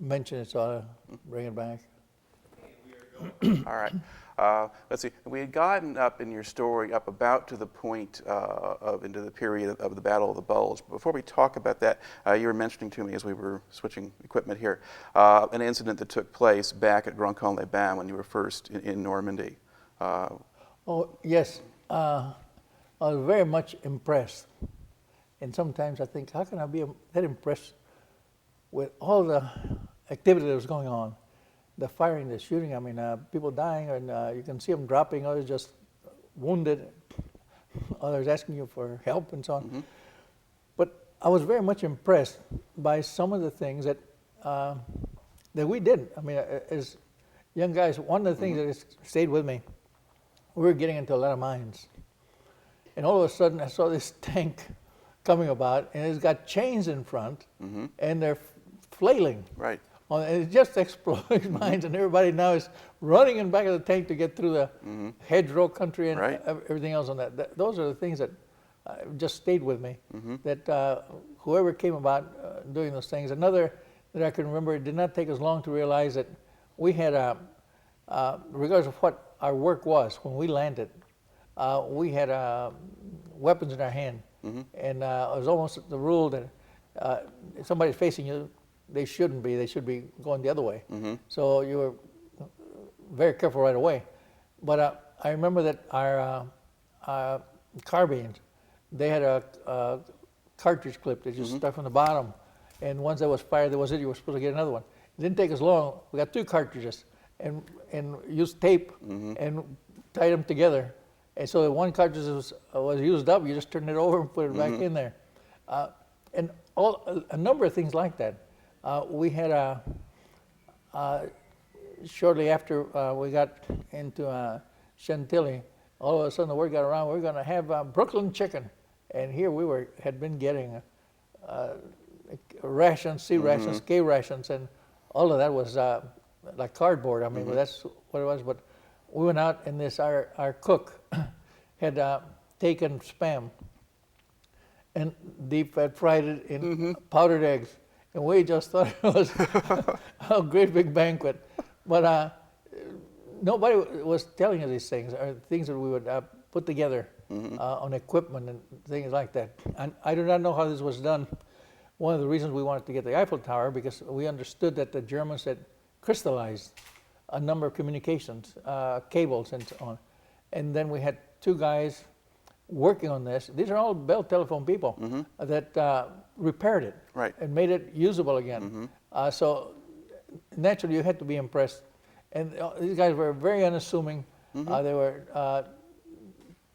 mention it, so I'll bring it back. All right. Let's see. We had gotten up in your story up about to the point into the period of the Battle of the Bulge. But before we talk about that, you were mentioning to me as we were switching equipment here an incident that took place back at Grand-Camp-les-Bains when you were first in Normandy. Oh, yes. I was very much impressed. And sometimes I think, how can I be that impressed with all the activity that was going on? The firing, the shooting, I mean, people dying, and you can see them dropping, others just wounded, others asking you for help and so on. Mm-hmm. But I was very much impressed by some of the things that we did. I mean, as young guys, one of the things that has stayed with me, we were getting into a lot of mines. And all of a sudden, I saw this tank coming about, and it's got chains in front, and they're flailing. Right. And it just exploding mines, and everybody now is running in back of the tank to get through the hedgerow country and everything else on that. Those are the things that just stayed with me, that whoever came about doing those things. Another that I can remember, it did not take us long to realize that we had, regardless of what our work was when we landed, we had weapons in our hand. And it was almost the rule that if somebody's facing you, they shouldn't be. They should be going the other way. So you were very careful right away. But I remember that our carbines, they had a cartridge clip that you stuck from the bottom. And once that was fired, that was it. You were supposed to get another one. It didn't take us long. We got 2 cartridges and used tape and tied them together. And so if one cartridge was used up, you just turned it over and put it back in there. And a number of things like that. We had shortly after we got into Chantilly, all of a sudden the word got around, we're going to have Brooklyn chicken. And here we had been getting rations, C rations, K rations, and all of that was like cardboard. I mean, that's what it was. But we went out, and our cook had taken Spam and deep fried it in powdered eggs. And we just thought it was a great big banquet. But nobody was telling us these things, or things that we would put together on equipment and things like that. And I do not know how this was done. One of the reasons we wanted to get the Eiffel Tower, because we understood that the Germans had crystallized a number of communications, cables and so on. And then we had 2 guys working on this. These are all Bell Telephone people that repaired it and made it usable again. So naturally you had to be impressed. And these guys were very unassuming. They were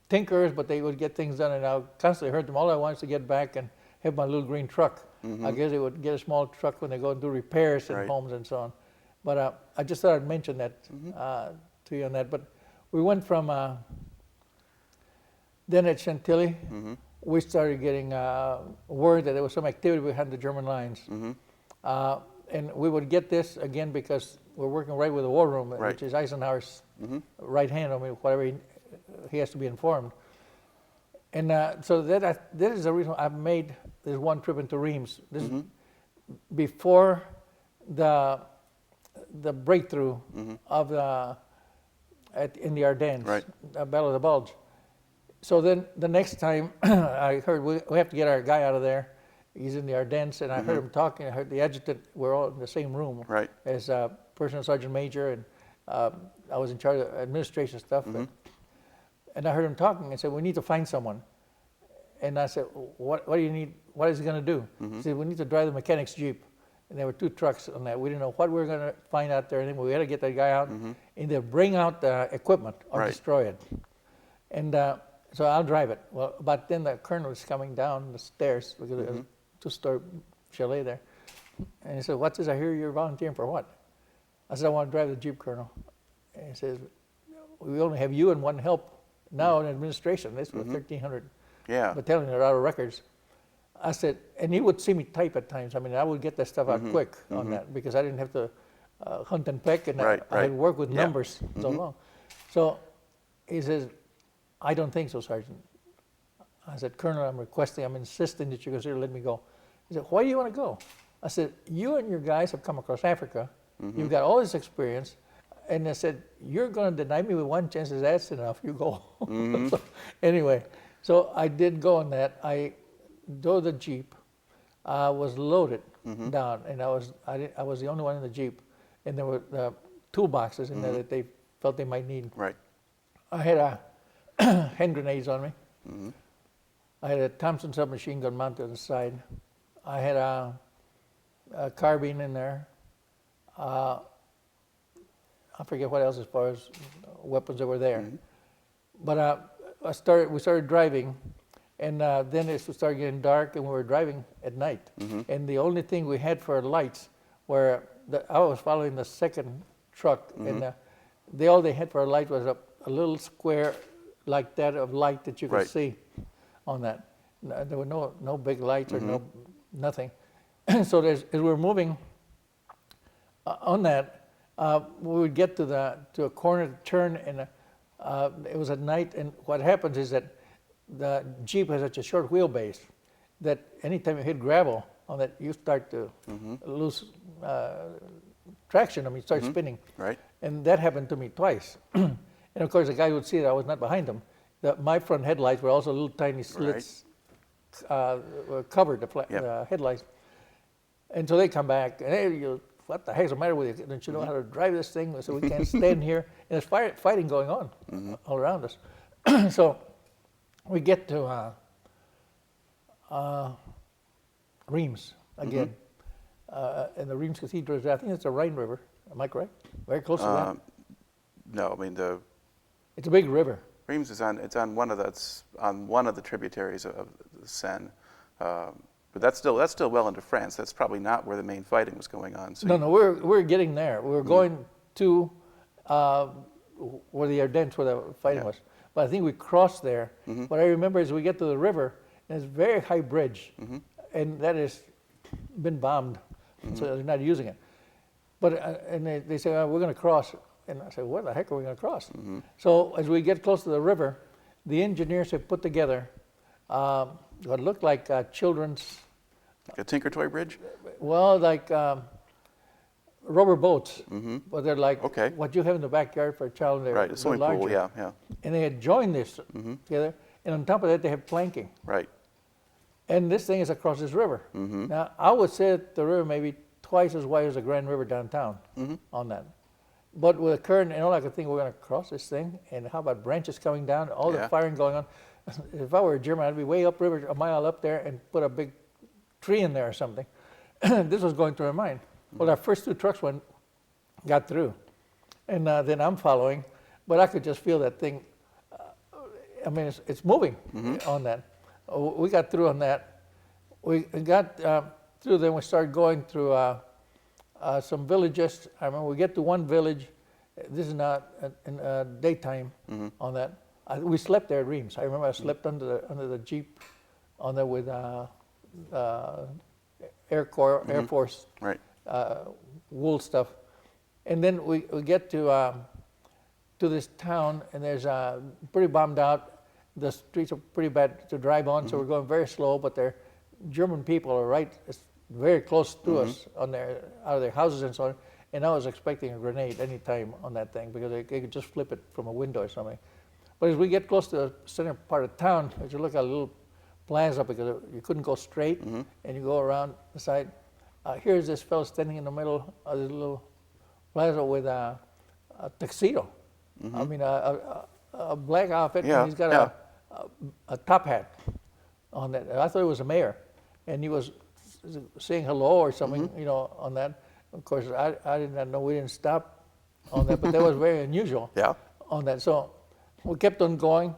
tinkerers, but they would get things done, and I constantly heard them. All I wanted to get back and have my little green truck. I guess they would get a small truck when they go and do repairs in homes and so on. But I just thought I'd mention that to you on that. But we went from then at Chantilly, we started getting word that there was some activity behind the German lines. And we would get this again because we're working right with the war room, which is Eisenhower's right hand. I mean, whatever he has to be informed. And so that is the reason I've made this one trip into Reims. This is before the breakthrough of in the Ardennes, the Battle of the Bulge. So then the next time I heard we have to get our guy out of there. He's in the Ardennes, and I heard him talking. I heard the adjutant. We're all in the same room as Personal Sergeant Major, and I was in charge of administration stuff. And I heard him talking and said, "We need to find someone." And I said, "What do you need? What is he going to do?" He said, "We need to drive the mechanic's Jeep." And there were 2 trucks on that. We didn't know what we were going to find out there. And we had to get that guy out and either bring out the equipment or destroy it. And so I'll drive it. Well, but then the colonel was coming down the stairs because it was a 2-story chalet there. And he said, "What's this? I hear you're volunteering for what?" I said, "I want to drive the Jeep, Colonel." And he says, "We only have you and 1 help now in administration. This was 1,300 battalion that are out of records." I said, and he would see me type at times. I mean, I would get that stuff out quick on that because I didn't have to hunt and peck, and I had worked with numbers so long. So he says, "I don't think so, Sergeant." I said, "Colonel, I'm insisting that you consider letting me go." He said, "Why do you want to go?" I said, you and your guys have come across Africa. You've got all this experience. And I said, you're going to deny me with one chance. That's enough. You go. So, anyway, so I did go on that. I drove the Jeep. Was loaded down, and I was the only one in the Jeep. And there were toolboxes in there that they felt they might need. Right. I had hand grenades on me. I had a Thompson submachine gun mounted on the side. I had a carbine in there. I forget what else as far as weapons that were there. But we started driving, and then it started getting dark, and we were driving at night. And the only thing we had for lights were, I was following the second truck, and all they had for a light was a little square like that of light that you could see on that. There were no big lights or nothing. So as we were moving on that, we would get to a corner to turn, and it was at night. And what happens is that the Jeep has such a short wheelbase that anytime you hit gravel on that, you start to lose traction. I mean, you start spinning. Right. And that happened to me twice. And of course, the guy would see that I was not behind him. My front headlights were also little tiny slits, covered the headlights. And so they come back, and hey, what the heck's the matter with you? Don't you know how to drive this thing? So we can't stand here. And there's fighting going on all around us. So we get to Reims again. And the Reims Cathedral is, I think it's the Rhine River. Am I correct? Very close to that? No, I mean it's a big river. Reims is on one of the tributaries of the Seine. But that's still well into France. That's probably not where the main fighting was going on. So No, we're getting there. We're going to where the Ardennes, where the fighting was. But I think we crossed there. What I remember is we get to the river, and it's a very high bridge, and that has been bombed, so they're not using it. But and they say, we're going to cross, and I said, what the heck are we going to cross? So as we get close to the river, the engineers have put together what looked like children's... Like a Tinker Toy bridge? Well, like rubber boats, but they're like what you have in the backyard for a child. They're a swimming larger. pool, yeah. And they had joined this together, and on top of that, they have planking. Right. And this thing is across this river. Now, I would say that the river may be twice as wide as the Grand River downtown on that. But with a current and all, I could think we're going to cross this thing, and how about branches coming down, all the firing going on. If I were a German, I'd be way upriver, a mile up there, and put a big tree in there or something. This was going through my mind. Well, our first two trucks got through, and then I'm following, but I could just feel that thing. I mean, it's moving on that. We got through on that. We got through, then we started going through some villages. I remember we get to one village. This is not in daytime on that. We slept there at Reims. I remember I slept under the Jeep on there with Air Force wool stuff. And then we get to this town, and there's pretty bombed out. The streets are pretty bad to drive on, so we're going very slow, but they're German people are very close to us out of their houses and so on. And I was expecting a grenade any time on that thing, because they could just flip it from a window or something. But as we get close to the center part of town, as you look at a little plaza, because you couldn't go straight, and you go around the side, here's this fellow standing in the middle of this little plaza with a tuxedo. I mean, a black outfit, and he's got a top hat on that. I thought it was a mayor, and he was saying hello or something, on that. Of course, I did not know. We didn't stop on that, but that was very unusual on that. So we kept on going.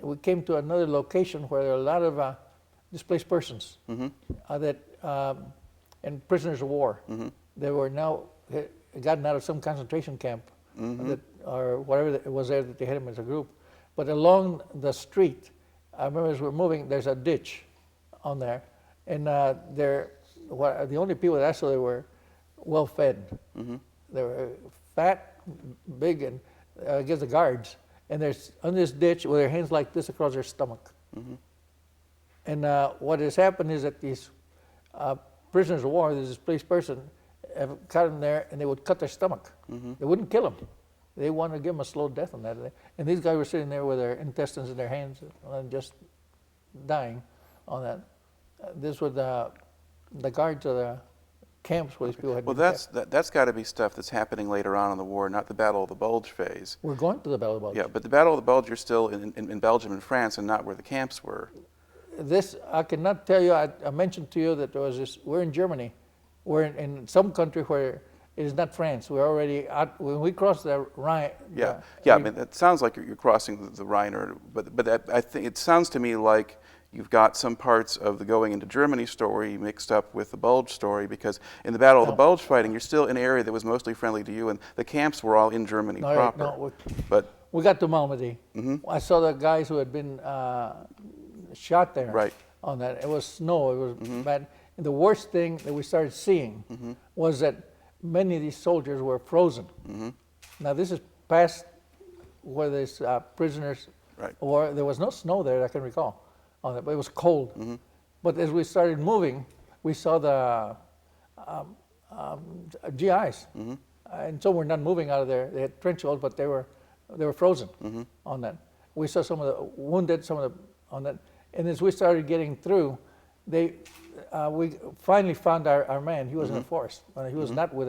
We came to another location where there are a lot of displaced persons and prisoners of war. They were now gotten out of some concentration camp or whatever it was there that they had them as a group. But along the street, I remember as we're moving, there's a ditch on there, and the only people that I saw, they were well fed. They were fat, big, and I guess the guards. And there's on this ditch with their hands like this across their stomach. And what has happened is that these prisoners of war, this displaced person, have cut them there, and they would cut their stomach. They wouldn't kill them. They wanted to give them a slow death on that. And these guys were sitting there with their intestines in their hands and just dying on that. This was the guards of the camps where these people had Well, been that's got to be stuff that's happening later on in the war, not the Battle of the Bulge phase. We're going to the Battle of the Bulge. Yeah, but the Battle of the Bulge, you're still in Belgium and France and not where the camps were. This, I cannot tell you, I mentioned to you that there was this, we're in Germany. We're in some country where it is not France. We're already out, when we cross the Rhine. Yeah, I mean, it sounds like you're crossing the Rhine, but I think it sounds to me like you've got some parts of the going into Germany story mixed up with the Bulge story, because in the Battle of the Bulge fighting, you're still in an area that was mostly friendly to you, and the camps were all in Germany proper. No, but we got to Malmedy. I saw the guys who had been shot there. Right. On that. It was snow. It was bad. And the worst thing that we started seeing was that many of these soldiers were frozen. Now this is past where there's prisoners, or there was no snow there that I can recall on it, but it was cold. But as we started moving, we saw the GIs, and some were not moving out of there. They had trench holes, but they were frozen on that. We saw some of the wounded, some of the on that, and as we started getting through, we finally found our man. He was in the forest. He was not with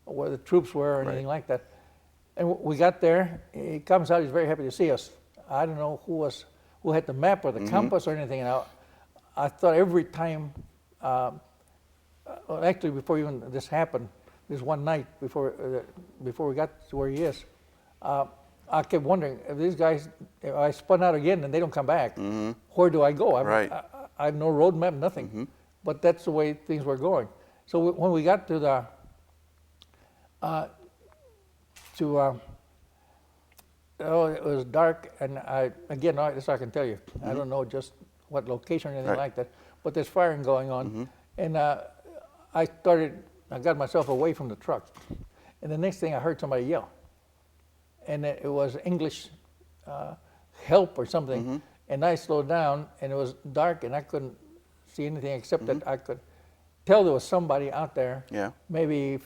where the troops were or anything like that. And we got there. He comes out. He's very happy to see us. I don't know who had the map or the compass or anything. And I thought every time, actually before even this happened, this one night before we got to where he is, I kept wondering if these guys, if I spun out again and they don't come back, where do I go? I have no road map, nothing. But that's the way things were going. So when we got to the it was dark, and again, this I can tell you. I don't know just what location or anything like that, but there's firing going on, and I got myself away from the truck, and the next thing I heard somebody yell, and it was English help or something, and I slowed down, and it was dark, and I couldn't see anything except that I could tell there was somebody out there, maybe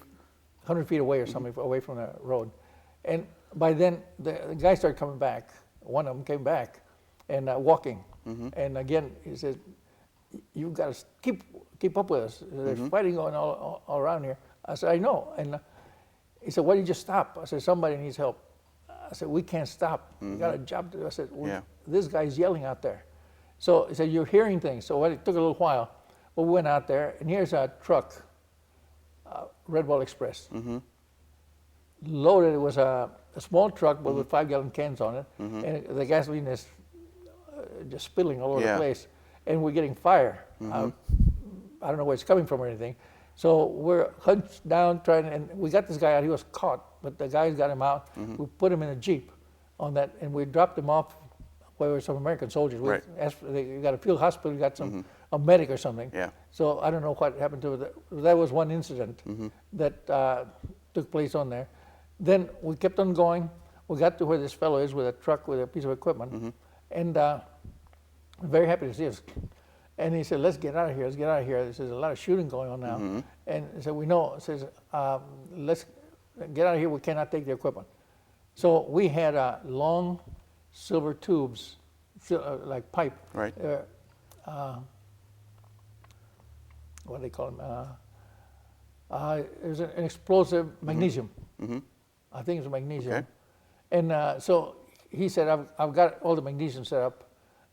100 feet away or something, away from the road. And by then, the guy started coming back. One of them came back and walking. And again, he said, "You've got to keep up with us. There's fighting going all around here." I said, "I know." And he said, "Why did you stop?" I said, "Somebody needs help." I said, "We can't stop. We got a job to do." I said, "This guy's yelling out there." So he said, "You're hearing things." So it took a little while, but we went out there, and here's a truck, Red Ball Express, loaded. It was a small truck, but with 5-gallon cans on it, and the gasoline is just spilling all over the place, and we're getting fire. I don't know where it's coming from or anything. So we're hunched down and we got this guy out. He was caught, but the guys got him out. We put him in a Jeep on that, and we dropped him off where were some American soldiers. We got a field hospital, we got a medic or something. So I don't know what happened to it. That was one incident that took place on there. Then we kept on going. We got to where this fellow is with a truck with a piece of equipment, and very happy to see us. And he said, "Let's get out of here. Let's get out of here." There's a lot of shooting going on now. And he said, "We know." He says, "Let's get out of here. We cannot take the equipment." So we had long silver tubes, like pipe. What do they call them? It was an explosive magnesium. I think it was magnesium. And so he said, I've got all the magnesium set up.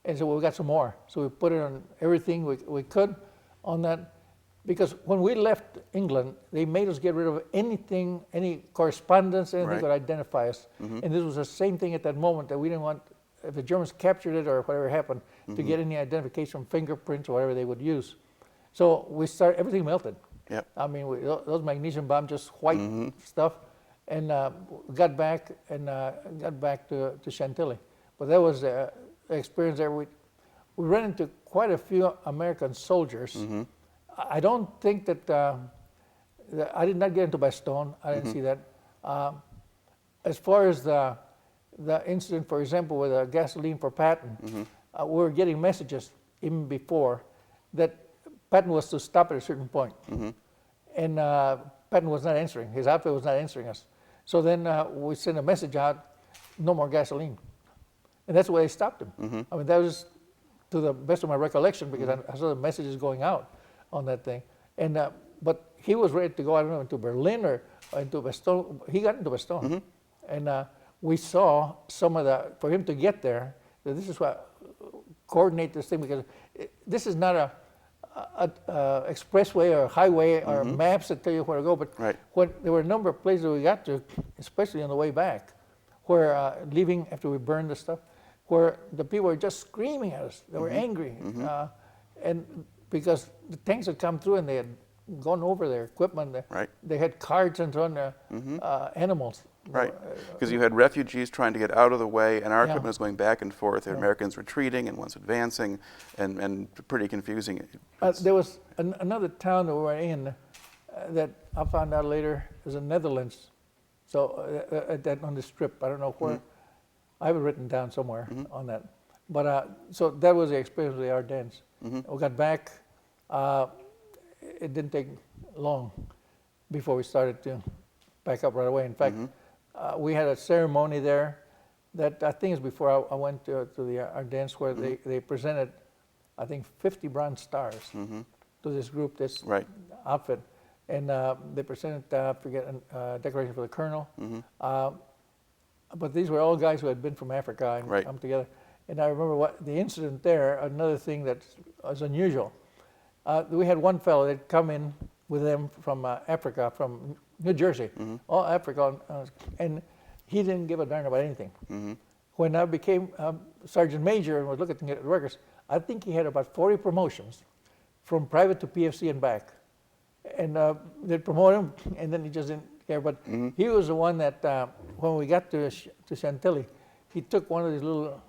And so we got some more. So we put it on everything we could on that. Because when we left England, they made us get rid of anything, any correspondence, anything could identify us. And this was the same thing at that moment, that we didn't want, if the Germans captured it or whatever happened, to get any identification, fingerprints or whatever they would use. So everything melted. I mean, those magnesium bombs, just white stuff. And we got back to Chantilly. But that was the experience there. We ran into quite a few American soldiers. I don't think that, I did not get into Bastogne. I didn't see that. As far as the incident, for example, with the gasoline for Patton, we were getting messages even before that Patton was to stop at a certain point. And Patton was not answering. His outfit was not answering us. So then we sent a message out, no more gasoline. And that's why they stopped him. I mean, that was to the best of my recollection, because I saw the messages going out on that thing. And but he was ready to go, I don't know, into Berlin or into Bastogne. He got into Bastogne. And we saw some of the, for him to get there, this is what, coordinate this thing, because this is not a expressway or a highway or maps that tell you where to go, but when there were a number of places we got to, especially on the way back, where leaving after we burned the stuff, where the people were just screaming at us. They were angry. And because the tanks had come through and they had gone over their equipment. They had carts and so on, animals. Right, because you had refugees trying to get out of the way, and our equipment was going back and forth. There were Americans retreating and ones advancing, and pretty confusing. There was another town that we were in that I found out later was in Netherlands. So that on the strip, I don't know where. I have it written down somewhere on that. But so that was the experience of the Ardennes. We got back. It didn't take long before we started to back up right away. In fact, we had a ceremony there that I think is before I went to the Ardennes, where they presented, I think, 50 bronze stars to this group, this outfit. And they presented, I forget, a decoration for the colonel. But these were all guys who had been from Africa and come together. And I remember what the incident there, another thing that was unusual. We had one fellow that had come in with them from Africa, from New Jersey, all Africa, and he didn't give a darn about anything. When I became Sergeant Major and was looking at the records, I think he had about 40 promotions from private to PFC and back. And they'd promote him, and then he just didn't care. But he was the one that, when we got to Chantilly, he took one of these little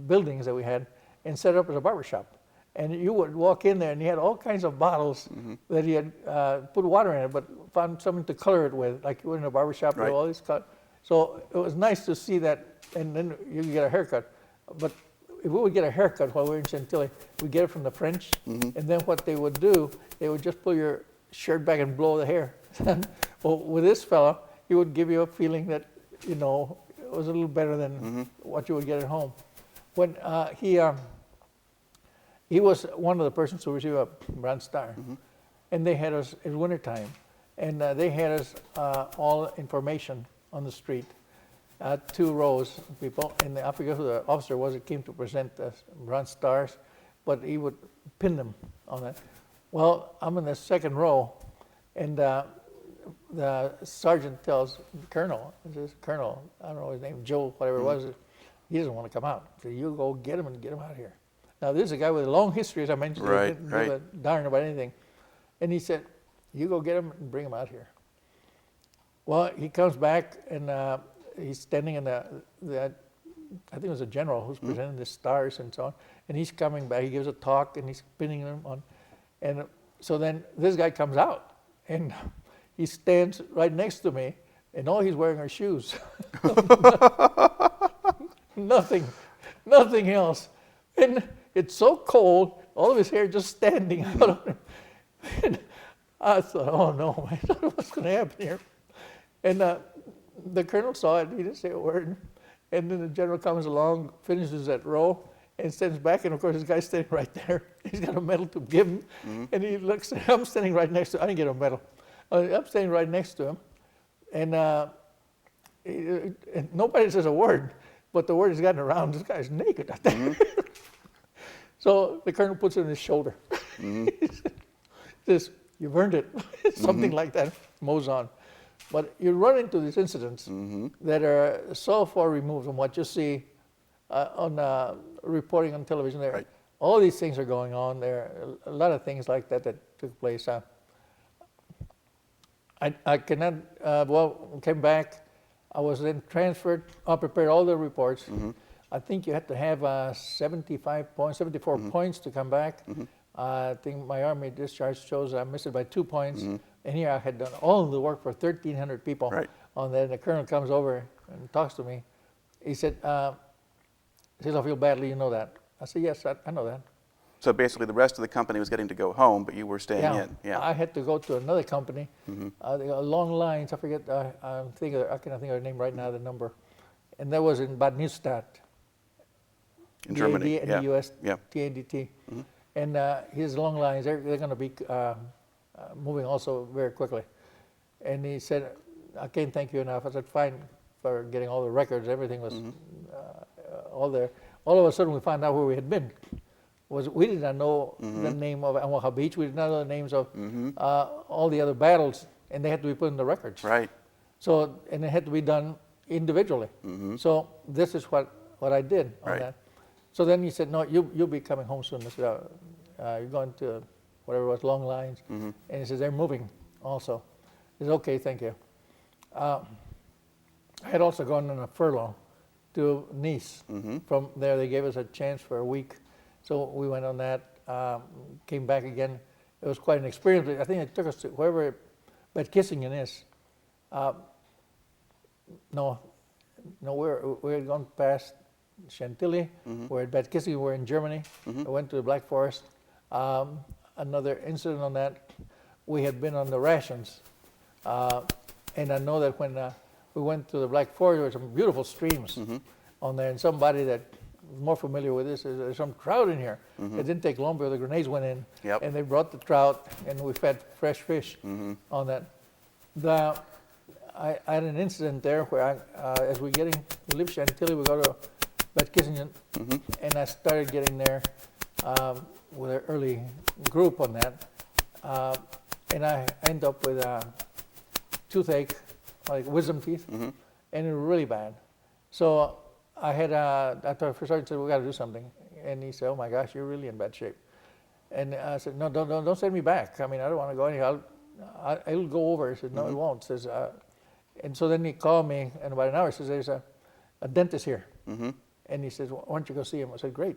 buildings that we had and set it up as a barber shop. And you would walk in there, and he had all kinds of bottles that he had put water in it, but found something to color it with, like you would in a barber shop. All these colors. So it was nice to see that, and then you could get a haircut. But if we would get a haircut while we were in Chantilly, we'd get it from the French, and then what they would do, they would just pull your shirt back and blow the hair. Well, with this fella, he would give you a feeling that, you know, it was a little better than what you would get at home. When he was one of the persons who received a Bronze Star, and they had us, it was wintertime, and they had us all information on the street, 2 rows of people, and I forget who the officer was that came to present the Bronze Stars, but he would pin them on that. Well, I'm in the second row, and the sergeant tells the colonel, this colonel, I don't know his name, Joe, whatever it was, he doesn't want to come out. So you go get him and get him out of here. Now, this is a guy with a long history, as I mentioned. He didn't give a darn about anything. And he said, you go get him and bring him out here. Well, he comes back, and he's standing in I think it was a general who's presenting the stars and so on. And he's coming back. He gives a talk, and he's pinning them on. And so then this guy comes out, and he stands right next to me, and all he's wearing are shoes. Nothing else. And it's so cold, all of his hair just standing out on him. And I thought, oh no, man, what's going to happen here? And the colonel saw it, he didn't say a word. And then the general comes along, finishes that row, and stands back, and of course this guy's standing right there. He's got a medal to give him. And he looks, I'm standing right next to him. I didn't get a medal. I'm standing right next to him. And nobody says a word, but the word has gotten around, this guy's naked out there. So the colonel puts it on his shoulder. He says, you've earned it. Something like that, mows on. But you run into these incidents that are so far removed from what you see on reporting on television. There, all these things are going on. There are a lot of things like that took place. I cannot, came back. I was then transferred. I prepared all the reports. I think you had to have 74 points to come back. I think my Army discharge shows I missed it by 2 points. And here I had done all of the work for 1,300 people. On that, and the colonel comes over and talks to me. He said, I feel badly, you know that. I said, yes, I know that. So basically, the rest of the company was getting to go home, but you were staying in. Yeah. I had to go to another company. They got long lines. I forget. I can't think of her name right now. The number, and that was in Bad Neustadt. In Germany. in the U.S. Yeah. TADT. And his long lines. They're going to be moving also very quickly. And he said, "I can't thank you enough." I said, "Fine," for getting all the records. Everything was all there. All of a sudden, we found out where we had been. We did not know the name of Omaha Beach. We did not know the names of all the other battles, and they had to be put in the records. Right. So, and it had to be done individually. So this is what I did on that. So then he said, "No, you'll be coming home soon." I said, "You're going to whatever it was, long lines." And he says, "They're moving also." He said, "Okay, thank you." I had also gone on a furlough to Nice. From there, they gave us a chance for a week. So we went on that, came back again. It was quite an experience. I think it took us to wherever Bad Kissingen is. No, we had gone past Chantilly. We're at Bad Kissingen. We're in Germany. I went to the Black Forest. Another incident on that, we had been on the rations. And I know that when we went to the Black Forest, there were some beautiful streams on there. And somebody that more familiar with this, there's some trout in here. It didn't take long before the grenades went in, and they brought the trout, and we fed fresh fish on that. I had an incident there where as we leave Chantilly, we go to Bad Kissingen, and I started getting there with an early group on that, and I end up with a toothache, like wisdom teeth, and it was really bad. So I had I told the sergeant, said, "We got to do something," and he said, "Oh my gosh, you're really in bad shape." And I said, "No, don't send me back. I mean, I don't want to go anywhere. It'll go over." He said, "No, it won't." Says, and so then he called me, and about an hour, he says, "There's a dentist here," and he says, "Why don't you go see him?" I said, "Great."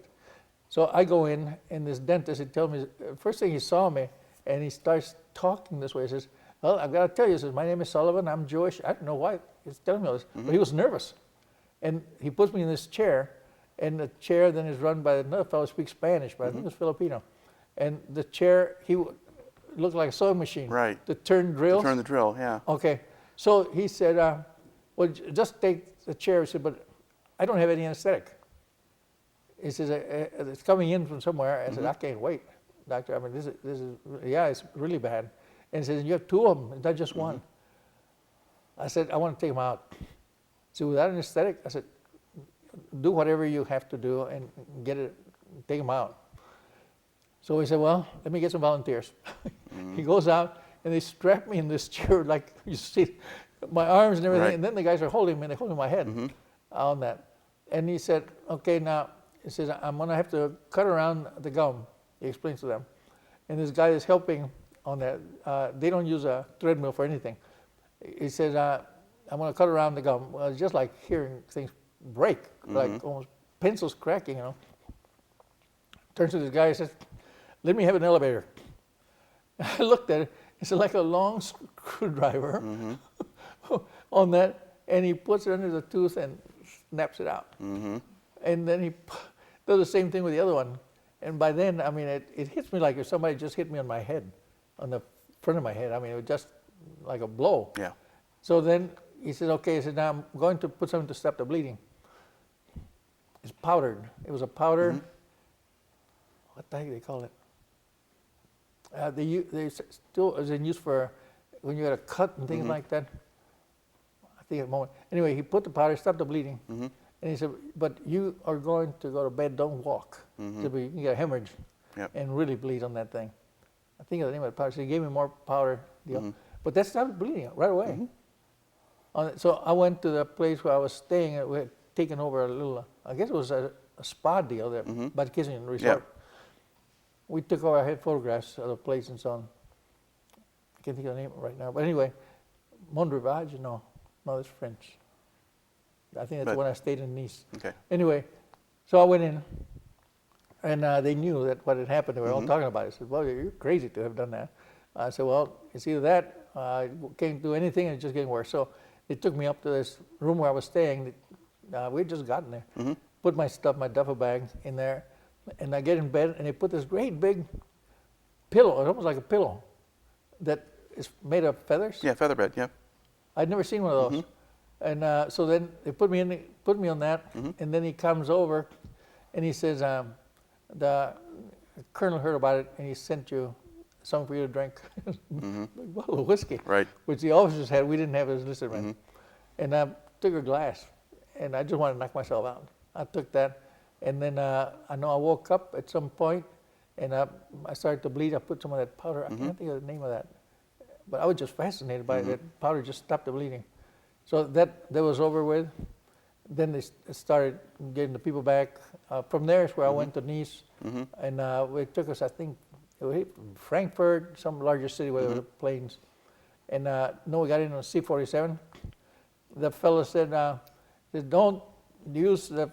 So I go in, and this dentist, he tells me, first thing he saw me, and he starts talking this way. He says, "Well, I've got to tell you," he says, "my name is Sullivan. I'm Jewish." I don't know why he's telling me all this, but he was nervous. And he puts me in this chair, and the chair then is run by another fellow who speaks Spanish, but I think it was Filipino. And the chair, he looked like a sewing machine. Right. To turn drills. To turn the drill, yeah. Okay. So he said, "Well, just take the chair." He said, "But I don't have any anesthetic." He says, "It's coming in from somewhere." I said, "I can't wait, doctor. I mean, this is, yeah, it's really bad." And he says, "You have two of them, not just one." I said, "I want to take them out." So without anesthetic, I said, "Do whatever you have to do and take them out." So he said, "Well, let me get some volunteers." He goes out, and they strap me in this chair, like you see, my arms and everything. And then the guys are holding me, and they're holding my head on that. And he said, "Okay, now," he says, "I'm going to have to cut around the gum." He explains to them. And this guy is helping on that. They don't use a treadmill for anything. He says, "I'm going to cut around the gum." Well, it's just like hearing things break, like almost pencils cracking, you know. Turns to this guy and says, "Let me have an elevator." I looked at it. It's like a long screwdriver on that, and he puts it under the tooth and snaps it out. And then he does the same thing with the other one. And by then, I mean, it hits me like if somebody just hit me on my head, on the front of my head. I mean, it was just like a blow. Yeah. So then he said, "Okay," he said, "now I'm going to put something to stop the bleeding." It's powdered. It was a powder. What the heck do they call it? They still is in use for when you got a cut and things like that. I think at the moment. Anyway, he put the powder, stopped the bleeding. And he said, "But you are going to go to bed, don't walk." So you can get a hemorrhage and really bleed on that thing. I think of the name of the powder. So he gave me more powder deal. But that stopped bleeding right away. So I went to the place where I was staying. We had taken over a little, I guess it was a spa deal there, Bad Kissingen Resort. We took over, I had photographs of the place and so on. I can't think of the name right now. But anyway, Mon Rivage, no, it's French. I think that's the one I stayed in Nice. Okay. Anyway, so I went in, and they knew that what had happened. They were all talking about it. I said, "Well, you're crazy to have done that." I said, "Well, it's either that, I can't do anything, and it's just getting worse." So they took me up to this room where I was staying. We had just gotten there. Put my stuff, my duffel bag in there, and I get in bed, and they put this great big pillow, it's almost like a pillow, that is made of feathers. Yeah, featherbed. Yeah. I'd never seen one of those. And so then they put me on that, and then he comes over, and he says, the colonel heard about it, and he sent you something for you to drink, a bottle of whiskey, Right. which the officers had. We didn't have it as listed men. And I took a glass, and I just wanted to knock myself out. I took that, and then I know I woke up at some point, and I started to bleed. I put some of that powder. I can't think of the name of that, but I was just fascinated by it. That powder just stopped the bleeding. So that was over with. Then they started getting the people back. From there is where I went to Nice, and it took us, I think, Frankfurt, some larger city where there were planes. And no, we got in on a C-47. The fellow said, don't use the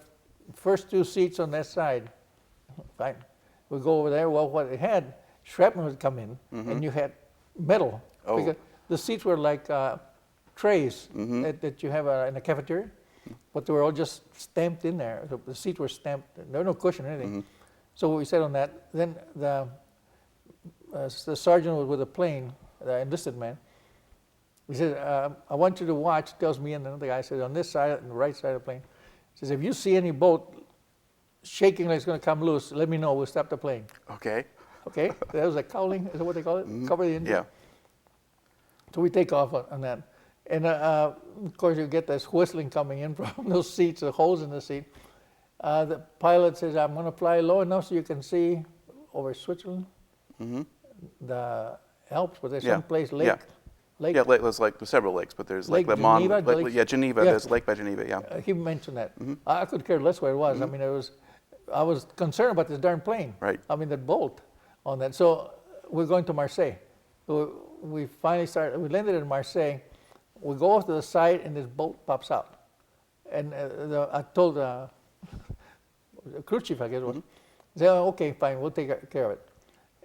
first two seats on that side. Fine. We go over there. Well, what it had, shrapnel had come in, and you had metal. Oh. Because the seats were like trays that you have in a cafeteria, but they were all just stamped in there. The seats were stamped. There was no cushion or anything. So what we said on that, then the sergeant was with the plane, the enlisted man. He said, I want you to watch, tells me and another guy, says, on this side, on the right side of the plane. He says, if you see any boat shaking like it's going to come loose, let me know, we'll stop the plane. Okay. Okay? That was like cowling, is that what they call it? Cover the engine? Yeah. So we take off on that. And of course, you get this whistling coming in from those seats, the holes in the seat. The pilot says, I'm going to fly low enough so you can see over Switzerland, the Alps, but there's some place, lake. Yeah. Lake. Yeah, there's like several lakes, but there's Lake like Le Mans. Geneva, Lake- Yeah, Geneva. Yeah. There's Lake by Geneva. Yeah. He mentioned that. I could care less where it was. I mean, I was concerned about this darn plane. Right. I mean, that bolt on that. So we're going to Marseille. So we finally we landed in Marseille. We go off to the side, and this boat pops out. And I told the cruise chief, I guess it was, he said, oh, okay, fine, we'll take care of it.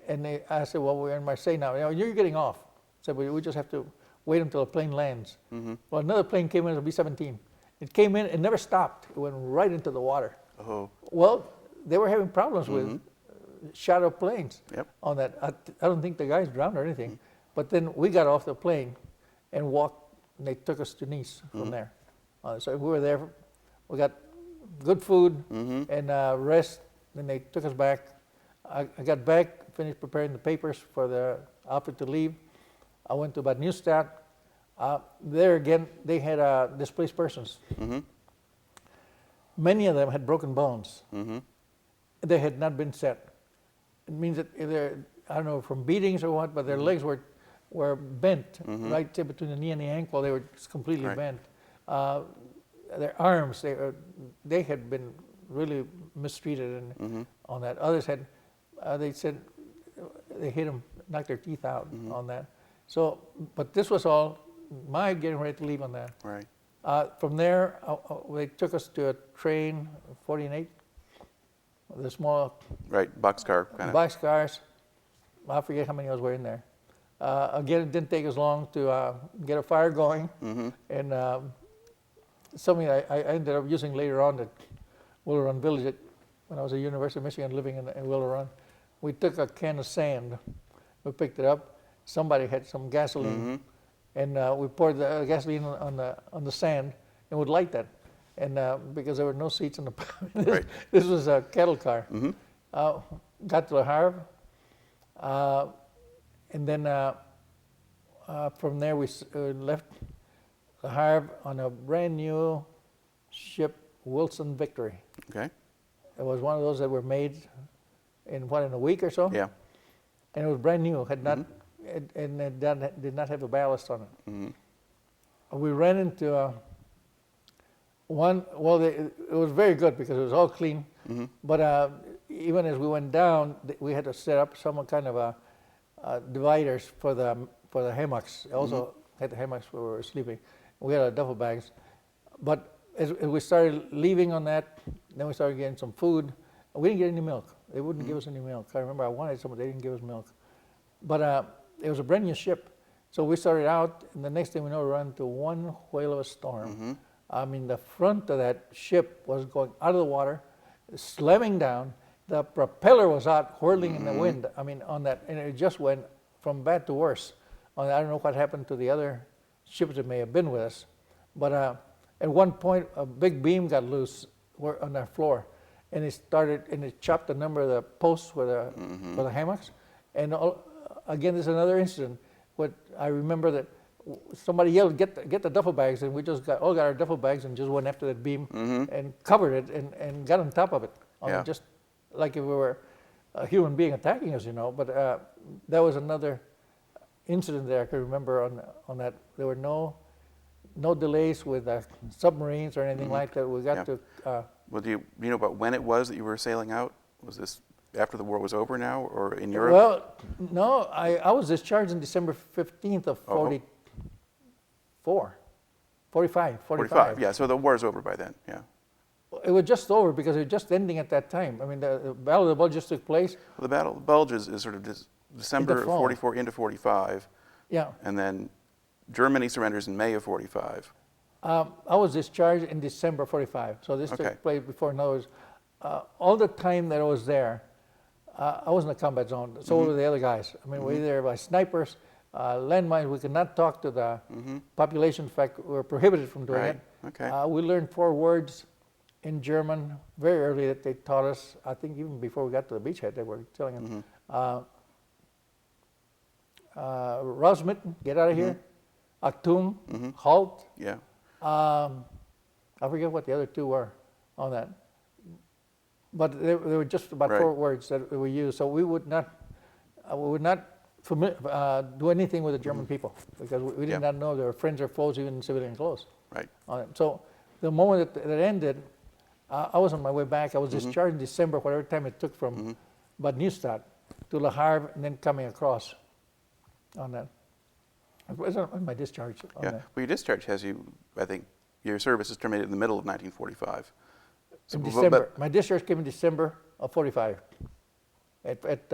And I said, well, we're in Marseille now. You know, you're getting off. I said, we just have to wait until the plane lands. Well, another plane came in, a B-17. It came in, it never stopped. It went right into the water. Oh. Well, they were having problems with shadow planes on that. I don't think the guys drowned or anything. But then we got off the plane and walked, and they took us to Nice from there. So we were there. We got good food and rest. Then they took us back. I got back, finished preparing the papers for the outfit to leave. I went to Bad Neustadt. There again, they had displaced persons. Many of them had broken bones. They had not been set. It means that they're, I don't know, from beatings or what, but their legs were bent right there between the knee and the ankle. They were just completely bent. Their arms, they had been really mistreated on that. Others had, they said, they hit them, knocked their teeth out on that. So, but this was all my getting ready to leave on that. Right. From there, they took us to a train, 48, the small Right. Boxcar kind of. boxcars. I forget how many of us were in there. Again, it didn't take us long to get a fire going. And something I ended up using later on at Willow Run Village when I was at University of Michigan living in Willow Run. We took a can of sand. We picked it up. Somebody had some gasoline. And we poured the gasoline on the sand and would light that. And because there were no seats in the this was a cattle car. Got to Le Havre. And then from there we left Le Havre on a brand new ship, Wilson Victory. Okay. It was one of those that were made in a week or so. Yeah. And it was brand new, had not, and it did not have a ballast on it. We ran into one, well, it was very good because it was all clean, but even as we went down, we had to set up some kind of dividers for the hammocks. Also had the hammocks where we were sleeping. We had our duffel bags. But as we started leaving on that, then we started getting some food. We didn't get any milk. They wouldn't give us any milk. I remember I wanted some, but they didn't give us milk. But it was a brand new ship. So we started out, and the next thing we know, we ran into one whale of a storm. I mean, the front of that ship was going out of the water, slamming down, the propeller was out whirling in the wind. I mean, on that, and it just went from bad to worse. I don't know what happened to the other ships that may have been with us, but at one point a big beam got loose on our floor, and it chopped a number of the posts for the hammocks. And again, there's another incident. What I remember that somebody yelled, "Get the duffel bags!" and we just all got our duffel bags and just went after that beam and covered it and got on top of it, just like if we were a human being attacking us, But that was another incident that I can remember on that. There were no delays with submarines or anything like that. We got to. Well, do you know about when it was that you were sailing out? Was this after the war was over now, or in Europe? Well, no, I was discharged on December 15th of 45. Yeah, so the war's over by then, yeah. It was just over because it was just ending at that time. I mean, the Battle of the Bulge just took place. Well, the Battle of the Bulge is sort of December of 44 into 45. Yeah. And then Germany surrenders in May of 45. I was discharged in December 45. So this took place before. In other words, all the time that I was there, I was in the combat zone. So were the other guys. I mean, we were there by snipers, landmines. We could not talk to the population. In fact, we were prohibited from doing it. Okay. We learned 4 words in German very early that they taught us. I think even before we got to the beachhead, they were telling us, Rausmitten, get out of here. Achtung, halt. Yeah. I forget what the other 2 were on that. But they were just about 4 words that we used. So we would not do anything with the German people because we did not know they were friends or foes, even in civilian clothes. Right. So the moment that ended, I was on my way back. I was discharged in December, whatever time it took from Bad Neustadt to Le Havre and then coming across on that. It was on my discharge. Yeah. Well, your discharge has you, I think, your service is terminated in the middle of 1945. So, in December. My discharge came in December of 45 at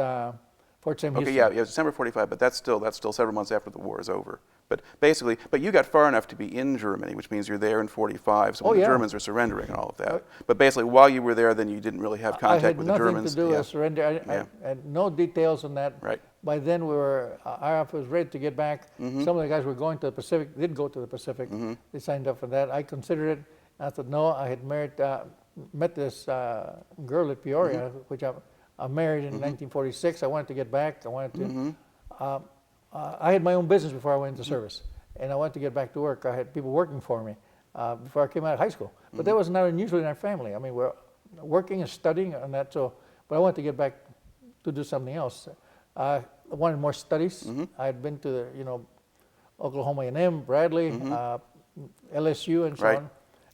Fort Sam Houston. Okay, yeah, December 45, but that's still several months after the war is over. But basically, you got far enough to be in Germany, which means you're there in 45, so when the Germans are surrendering and all of that. But basically, while you were there, then you didn't really have contact with the Germans. I had nothing to do with surrender. I had no details on that. Right. By then, our office was ready to get back. Some of the guys were going to the Pacific, did go to the Pacific. They signed up for that. I considered it. I thought, no, I had met this girl at Peoria, which I married in 1946. I wanted to get back. I wanted to. I had my own business before I went into service, and I wanted to get back to work. I had people working for me before I came out of high school. But that was not unusual in our family. I mean, we're working and studying on that. So, but I wanted to get back to do something else. I wanted more studies. I had been to the, Oklahoma A&M, Bradley, LSU, and so on.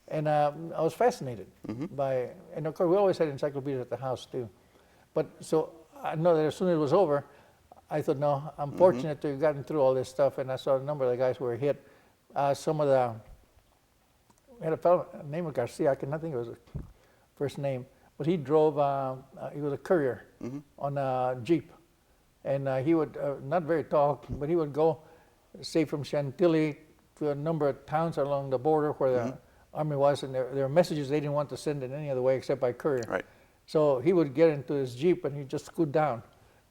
And I was fascinated by, and of course we always had encyclopedias at the house too. But so I know that as soon as it was over, I thought, no, I'm fortunate to have gotten through all this stuff. And I saw a number of the guys who were hit. Some of we had a fellow named Garcia, I cannot think of his first name, but he drove, he was a courier on a Jeep. And he would, not very tall, but he would go, say, from Chantilly to a number of towns along the border where the army was, and there were messages they didn't want to send in any other way except by courier. Right. So he would get into his Jeep and he'd just scoot down,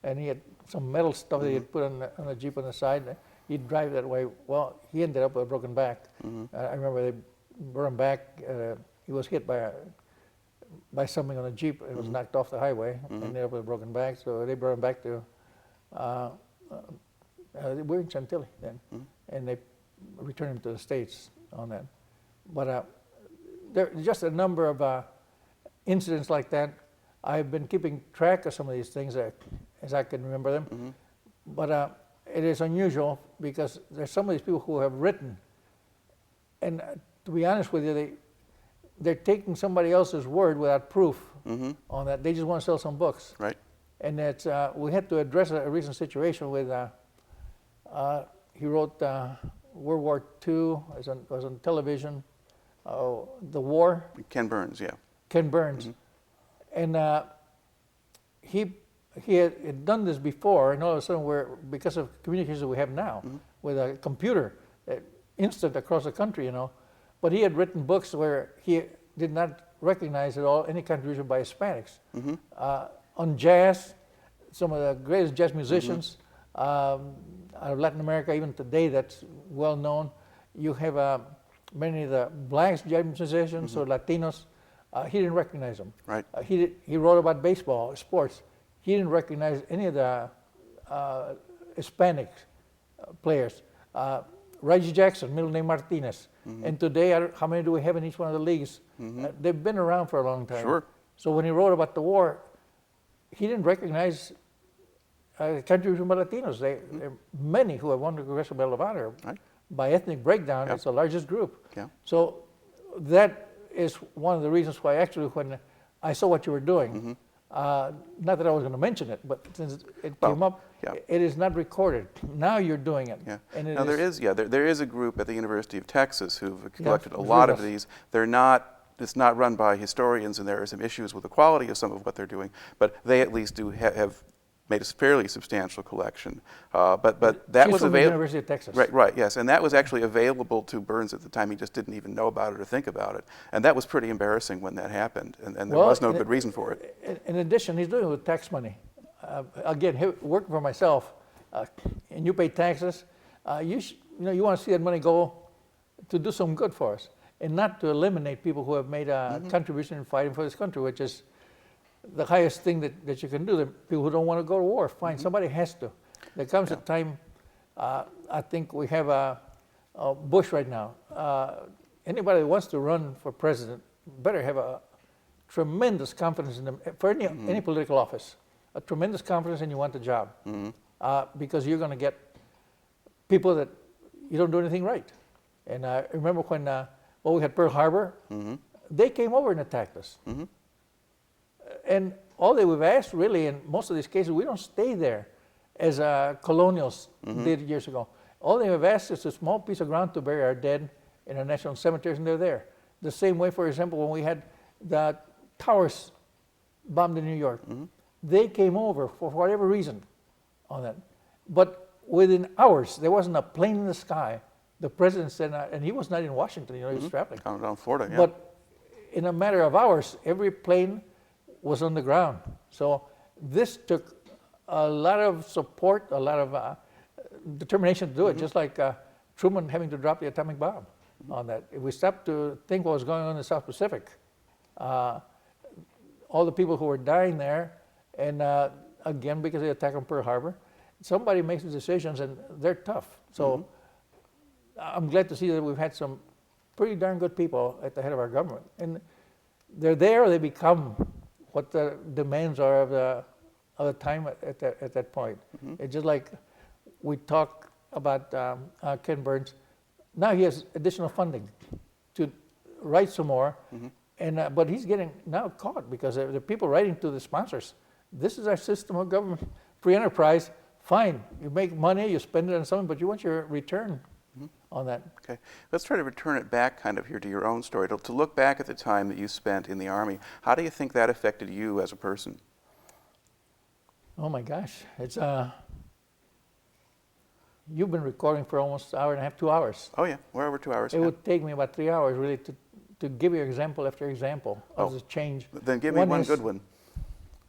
and he had some metal stuff that he had put on the Jeep on the side. And he'd drive that way. Well, he ended up with a broken back. I remember they brought him back. He was hit by something on a Jeep. It was knocked off the highway and ended up with a broken back. So they brought him back to. We're in Chantilly then, and they returned him to the States on that. But there are just a number of incidents like that. I've been keeping track of some of these things as I can remember them. But it is unusual because there's some of these people who have written, and to be honest with you, they're taking somebody else's word without proof on that. They just want to sell some books. Right. And it's, we had to address a recent situation with, he wrote World War II, was on television, the war. Ken Burns, yeah. Ken Burns. And he had done this before, and all of a sudden because of communications that we have now, with a computer, instant across the country, but he had written books where he did not recognize at all any contribution by Hispanics. on jazz, some of the greatest jazz musicians out of Latin America, even today, that's well known. You have many of the black jazz musicians or Latinos. He didn't recognize them. Right. He wrote about baseball, sports. He didn't recognize any of the Hispanic players. Reggie Jackson, middle name Martinez. And today, how many do we have in each one of the leagues? They've been around for a long time. Sure. So when he wrote about the war, he didn't recognize contribution by Latinos. There are many who have won the Congressional Medal of Honor. Right. By ethnic breakdown, it's the largest group. Yeah. So that is one of the reasons why actually when I saw what you were doing, not that I was going to mention it, but since it came up, it is not recorded. Now you're doing it. Yeah. And now there is a group at the University of Texas who've collected a lot of these. It's not run by historians, and there are some issues with the quality of some of what they're doing, but they at least do have made a fairly substantial collection. But that was from the available. University of Texas. Right, yes, and that was actually available to Burns at the time. He just didn't even know about it or think about it, and that was pretty embarrassing when that happened, and there was no good reason for it. In addition, he's doing it with tax money. Again, working for myself, and you pay taxes. You want to see that money go to do some good for us, and not to eliminate people who have made a contribution in fighting for this country, which is the highest thing that you can do. The people who don't want to go to war, fine, somebody has to. There comes a time, I think we have a Bush right now. Anybody that wants to run for president better have a tremendous confidence in them, for any political office, a tremendous confidence and you want the job. Because you're going to get people that you don't do anything right. And I remember when we had Pearl Harbor, they came over and attacked us. And all that we've asked, really, in most of these cases, we don't stay there as colonials did years ago. All they have asked is a small piece of ground to bury our dead in our national cemeteries, and they're there. The same way, for example, when we had the towers bombed in New York, they came over for whatever reason on that. But within hours, there wasn't a plane in the sky. The president said, and he was not in Washington, he was traveling. Down Florida, yeah. But in a matter of hours, every plane was on the ground. So this took a lot of support, a lot of determination to do it, just like Truman having to drop the atomic bomb on that. If we stopped to think what was going on in the South Pacific, all the people who were dying there, and again, because of the attack on Pearl Harbor, somebody makes the decisions and they're tough. So I'm glad to see that we've had some pretty darn good people at the head of our government. And they're there, or they become what the demands are of the time at that point. It's just like we talk about Ken Burns. Now he has additional funding to write some more, and but he's getting now caught because the people writing to the sponsors, this is our system of government, free enterprise, fine, you make money, you spend it on something, but you want your return on that. Okay, let's try to return it back kind of here to your own story, to look back at the time that you spent in the Army. How do you think that affected you as a person? Oh my gosh, it's you've been recording for almost an hour and a half, 2 hours. Oh yeah, we're over 2 hours. It would take me about 3 hours really to give you example after example of the change. Then give me one good one.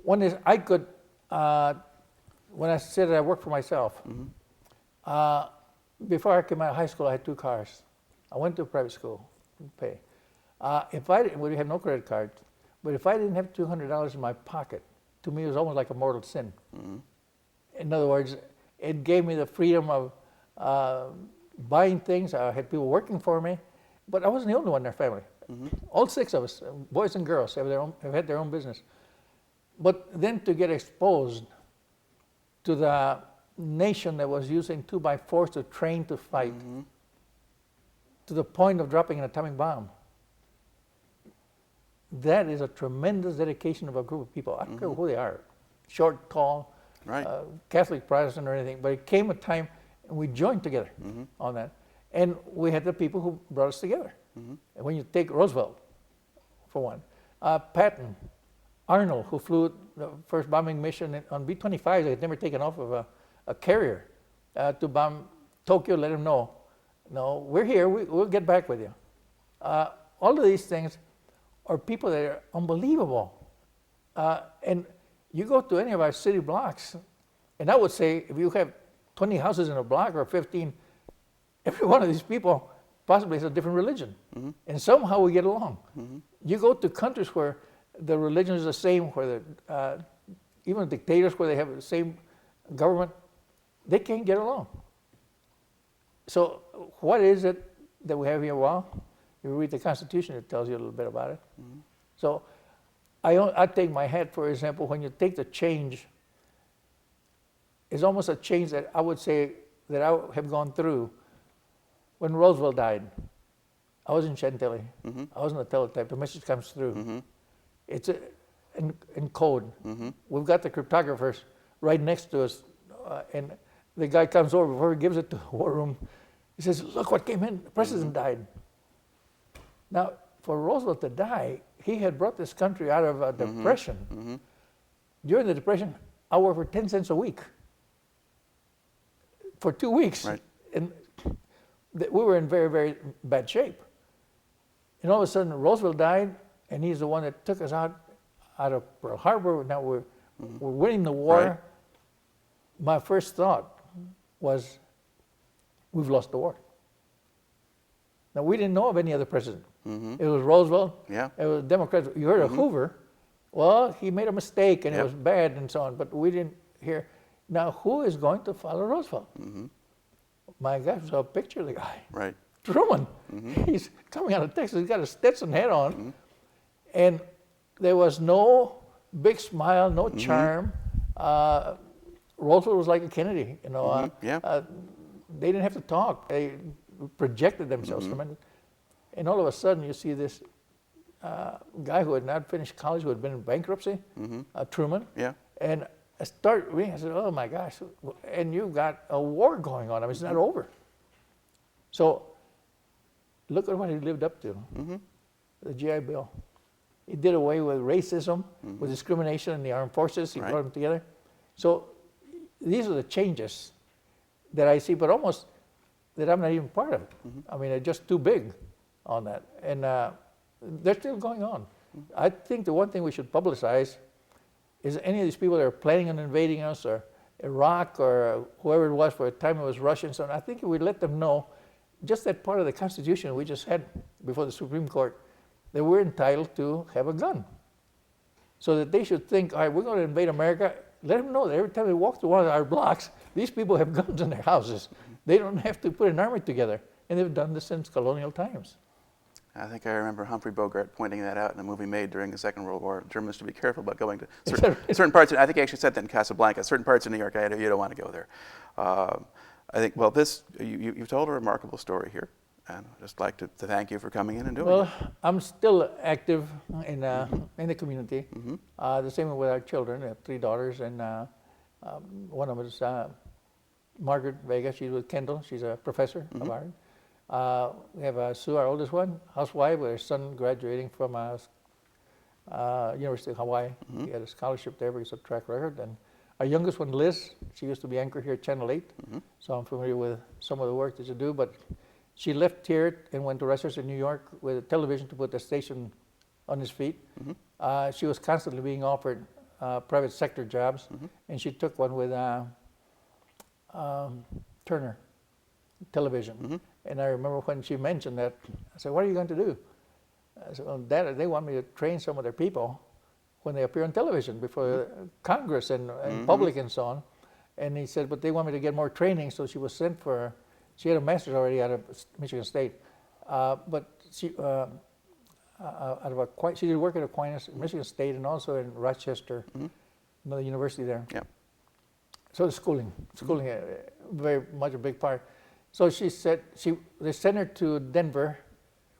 One is I could, when I said I worked for myself, before I came out of high school, I had 2 cars. I went to a private school, didn't pay. We had no credit card, but if I didn't have $200 in my pocket, to me it was almost like a mortal sin. In other words, it gave me the freedom of buying things. I had people working for me, but I wasn't the only one in our family. All 6 of us, boys and girls, have had their own business. But then to get exposed to the nation that was using 2 by 4s to train to fight, to the point of dropping an atomic bomb, that is a tremendous dedication of a group of people. I don't care who they are, short, tall, Catholic, Protestant, or anything. But it came a time, and we joined together on that. And we had the people who brought us together. And when you take Roosevelt, for one, Patton, Arnold, who flew the first bombing mission on B-25, they had never taken off of a carrier to bomb Tokyo, let them know, no, we're here, we'll get back with you. All of these things are people that are unbelievable. And You go to any of our city blocks, and I would say if you have 20 houses in a block or 15, every one of these people possibly has a different religion. And somehow we get along. You go to countries where the religion is the same, where even dictators where they have the same government, they can't get along. So what is it that we have here? Well, if you read the Constitution, it tells you a little bit about it. So I take my hat, for example, when you take the change, it's almost a change that I would say that I have gone through. When Roosevelt died, I was in Chantilly. I was on the teletype. The message comes through. It's in code. We've got the cryptographers right next to us, and the guy comes over before he gives it to the war room. He says, "Look what came in. The president died." Now, for Roosevelt to die, he had brought this country out of a depression. During the depression, I worked for 10 cents a week for 2 weeks, and we were in very, very bad shape. And all of a sudden, Roosevelt died, and he's the one that took us out of Pearl Harbor. Now we're winning the war. My first thought was, we've lost the war. Now, we didn't know of any other president. It was Roosevelt. It was Democrats. You heard of Hoover. Well, he made a mistake, and it was bad, and so on. But we didn't hear. Now, who is going to follow Roosevelt? My gosh, I saw a picture of the guy. Truman. He's coming out of Texas. He's got a Stetson hat on. And there was no big smile, no charm. Roosevelt was like a Kennedy, you know. They didn't have to talk. They projected themselves. And all of a sudden, you see this guy who had not finished college, who had been in bankruptcy, Truman. And I started reading. I said, "Oh my gosh!" And you've got a war going on. I mean, it's not over. So, look at what he lived up to. The GI Bill. He did away with racism, with discrimination in the armed forces. He brought them together. So, these are the changes that I see, but almost that I'm not even part of it. I mean, they're just too big on that. And they're still going on. I think the one thing we should publicize is any of these people that are planning on invading us, or Iraq, or whoever it was, for a time it was Russia and so on. I think if we let them know, just that part of the Constitution we just had before the Supreme Court, that we're entitled to have a gun. So that they should think, all right, we're going to invade America. Let them know that every time they walk through one of our blocks, these people have guns in their houses. They don't have to put an army together. And they've done this since colonial times. I think I remember Humphrey Bogart pointing that out in a movie made during the Second World War. Germans should be careful about going to certain parts. I think he actually said that in Casablanca. Certain parts of New York, you don't want to go there. I think, well, you've told a remarkable story here. And I'd just like to thank you for coming in and doing it. Well, I'm still active in the community. The same with our children. I have 3 daughters, and one of them is Margaret Vega. She's with Kendall. She's a professor of art. We have Sue, our oldest one, housewife, with her son graduating from University of Hawaii. He had a scholarship there, but he's a track record. And our youngest one, Liz, she used to be anchor here at Channel 8, so I'm familiar with some of the work that you do. But she left here and went to Rochester, New York, with a television to put the station on its feet. She was constantly being offered private sector jobs, and she took one with Turner Television. And I remember when she mentioned that, I said, "What are you going to do?" I said, "Well, Dad, they want me to train some of their people when they appear on television before Congress and public and so on." And he said, "But they want me to get more training." So she was sent for, she had a master's already out of Michigan State, but she, she did work at Aquinas, Michigan State, and also in Rochester, another university there. So the schooling, very much a big part. So she said, they sent her to Denver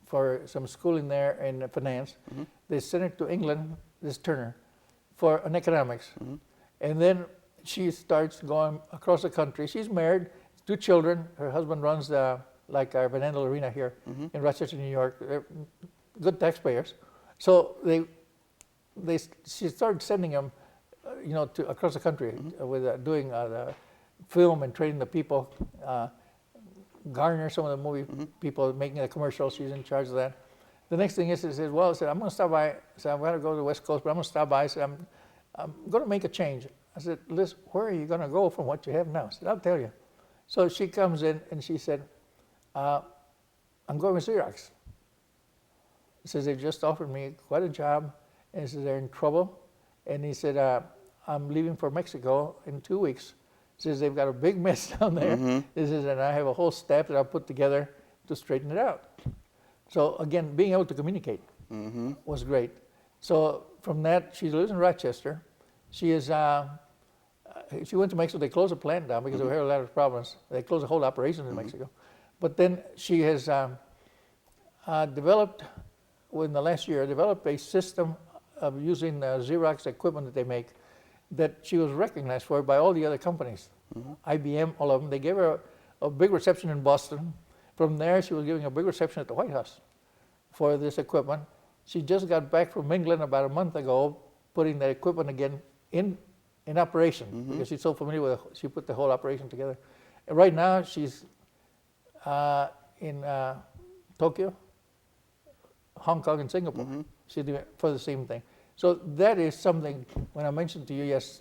for some schooling there in finance. They sent her to England, this Turner, for an economics. And then she starts going across the country. She's married, 2 children. Her husband runs like our Vanandel Arena here in Rochester, New York. They're good taxpayers. So she started sending them, to across the country with doing the film and training the people. Garner, some of the movie people making the commercials, she's in charge of that. The next thing is, she says, "Well," I said, "I'm going to stop by." I said, "I'm going to go to the West Coast, but I'm going to stop by." I said, I'm going to make a change. I said, Liz, where are you going to go from what you have now? She said, I'll tell you. So she comes in and she said, I'm going with Xerox. He says, they just offered me quite a job, and he says, they're in trouble. And he said, I'm leaving for Mexico in 2 weeks. He says, they've got a big mess down there. He says, and I have a whole staff that I'll put together to straighten it out. So again, being able to communicate was great. So from that, she lives in Rochester. She is, she went to Mexico. They closed the plant down because they had a lot of problems. They closed the whole operation in Mexico. But then she has developed, within the last year, developed a system of using Xerox equipment that they make that she was recognized for by all the other companies. IBM, all of them. They gave her a big reception in Boston. From there, she was giving a big reception at the White House for this equipment. She just got back from England about a month ago, putting the equipment again in operation because she's so familiar with it. She put the whole operation together. And right now, she's in Tokyo, Hong Kong, and Singapore. She's doing it for the same thing. So that is something, when I mentioned to you, yes,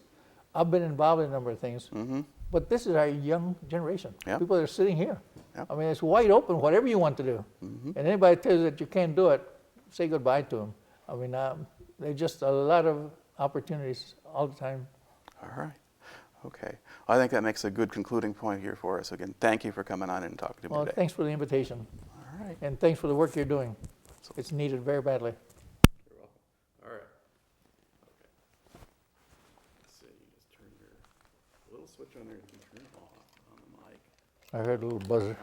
I've been involved in a number of things, but this is our young generation. People that are sitting here. I mean, it's wide open, whatever you want to do. And anybody tells you that you can't do it, say goodbye to them. I mean, there's just a lot of opportunities all the time. All right. Okay. I think that makes a good concluding point here for us. Again, thank you for coming on and talking to me Well, today. thanks for the invitation. All right. And thanks for the work you're doing. It's needed very badly. You're welcome. All right. Okay. Let's see. You just turn your little switch on there. You can turn it off on the mic. I heard a little buzzer.